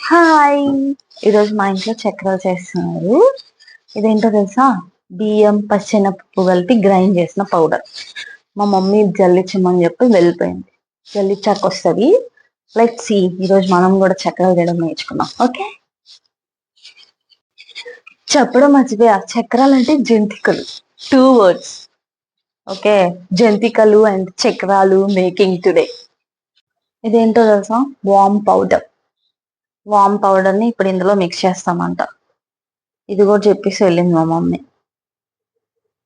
Hi, ఈరోజు మా ఇంట్లో చక్రాలు చేస్తున్నారు. ఇదేంటో తెలుసా? బియ్యం పచ్చెనపప్పు కలిపి గ్రైండ్ చేసిన పౌడర్. మా మమ్మీ జల్లిచ్చమని చెప్పి వెళ్ళిపోయింది. జల్లిచ్చాక వస్తుంది. లెట్ సి, ఈరోజు మనం కూడా చక్రాలు చేయడం నేర్చుకున్నాం. ఓకే, చెప్పడం మర్చిపోయా. చక్రాలు అంటే జంతికలు, 2 words. ఓకే, జంతికలు అండ్ చక్రాలు మేకింగ్ టుడే. ఇదేంటో తెలుసా? వామ్ పౌడర్. వామ్ పౌడర్ ని ఇప్పుడు ఇందులో మిక్స్ చేస్తామంట. ఇది కూడా చెప్పేసి వెళ్ళింది మా మమ్మీ.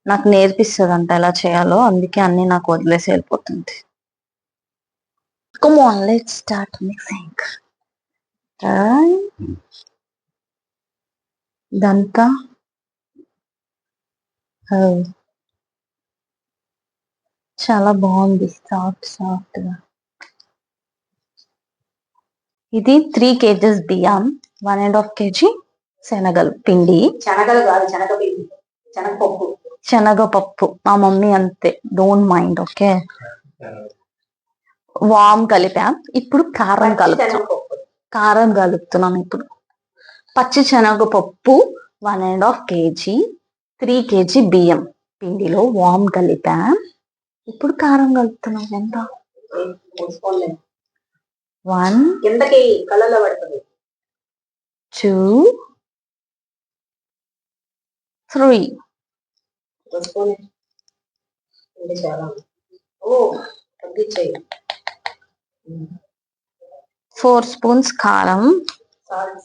నాకు నేర్పిస్తుంది అంట ఎలా చేయాలో, అందుకే అన్ని నాకు వదిలేసి వెళ్ళిపోతుంది. Come on, let's start mixing. ఇదంతా చాలా బాగుంది, సాఫ్ట్ సాఫ్ట్ గా. ఇది 3 kgs బియ్యం, 1.5 kg శనగలు పిండి. శనగలు కాదు, శనగపిండి, శనగపప్పు. శనగపప్పు మా మమ్మీ అంతే, డోంట్ మైండ్. ఓకే, వామ్ కలిపాం. ఇప్పుడు కారం కలుపుతున్నాం. ఇప్పుడు పచ్చి శనగపప్పు 1.5 kg, 3 kg బియ్యం పిండిలో వామ్ కలిపాం. ఇప్పుడు కారం కలుపుతున్నాం. ఎంత? 1 కిందకి కళ్ళలో పడుతుంది. 2 3 4 స్పూన్స్ కారం. సాల్ట్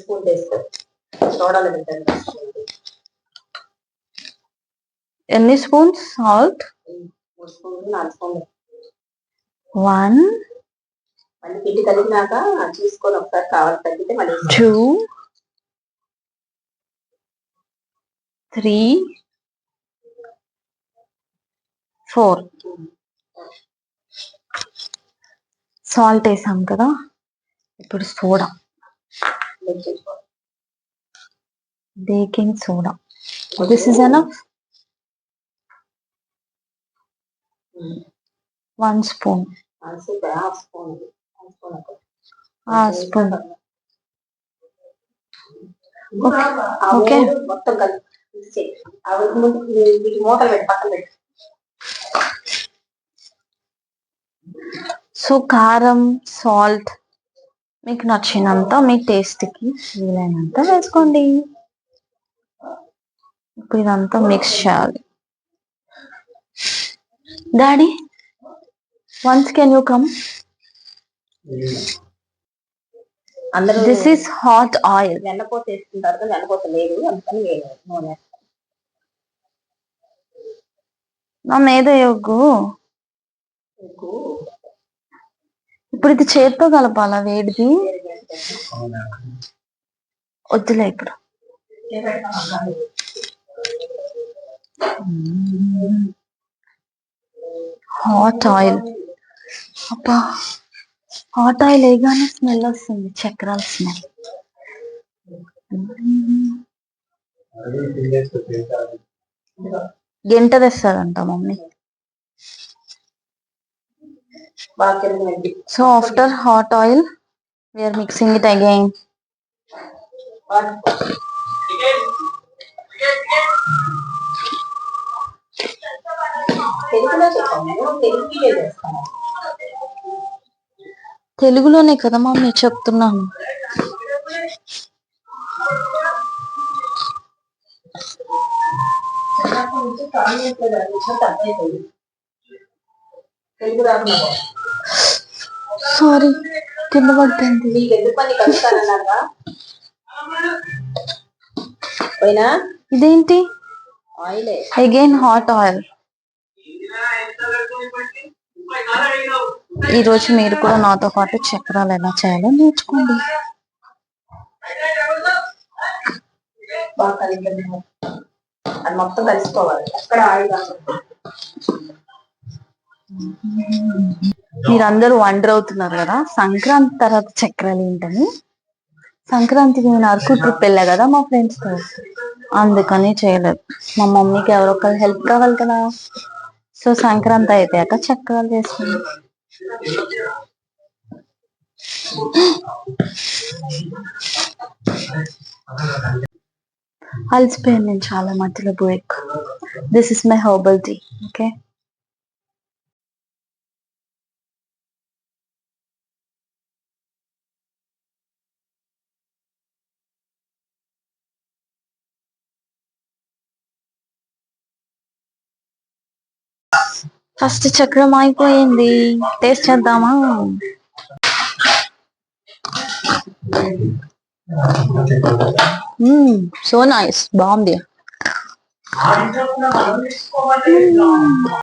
స్పూన్ వేసుకో. సోడాలు పెట్టండి. ఎన్ని స్పూన్స్ సాల్ట్? 3 స్పూన్లు, 4 స్పూన్లు. 1 మళ్ళీ పిండి కలిపినాక చూసుకొని ఒకసారి కావాలి తగ్గితే మళ్ళీ 2 3 4. సాల్ట్ వేసాం కదా, ఇప్పుడు soda, baking soda. This is enough. 1 spoon. Half spoon. Okay, మొత్తం కలిపి మూటలు పెట్టి పక్కన పెట్టి. సో కారం, సాల్ట్ మీకు నచ్చినంత, మీ టేస్ట్కి వీలైనంత వేసుకోండి. ఇప్పుడు ఇదంతా మిక్స్ చేయాలి. Daddy, once can you come? అందరూ దిస్ ఈస్ హాట్ ఆయిల్. వెన్నపోత వేసుకుంటారు కదా, వెన్నపోత లేదు, అందుకని నూనె. నా మీద యొగ్గు. ఇప్పుడు ఇది చేత్తో కలపాలా? వేడిది వద్దులే ఇప్పుడు. Hot oil. అబ్బా, హాట్ ఆయిల్ వేయగానే స్మెల్ వస్తుంది, చక్రాల స్మెల్. గంట తెస్తుందంట mummy. So after hot oil we are mixing it again. తెలుగులోనే కదా మమ్మీ చెప్తున్నాను. సారీ, కింద పడుతుంది. ఇదేంటి? Again hot oil. ఈరోజు మీరు కూడా నాతో పాటు చక్రాలు ఎలా చేయాలో నేర్చుకోండి. అది మొత్తం కలుసుకోవాలి. అక్కడ ఆయిల్. మీరందరూ వండర్ అవుతున్నారు కదా, సంక్రాంతి తర్వాత చక్రాలు ఏంటని. సంక్రాంతికి నేను అరకు ట్రిప్ వెళ్ళా కదా మా ఫ్రెండ్స్ తో, అందుకని చేయలేదు. మా మమ్మీకి ఎవరొకరు హెల్ప్ కావాలి కదా, సో సంక్రాంతి అయిపోయాక చక్రాలు చేసుకున్నాం. అలసిపోయాను నేను చాలా మధ్యలో break. This is my herbal tea. Okay, first చక్రం అయిపోయింది. టేస్ట్ చేద్దామా? సో నైస్, బాగుంది.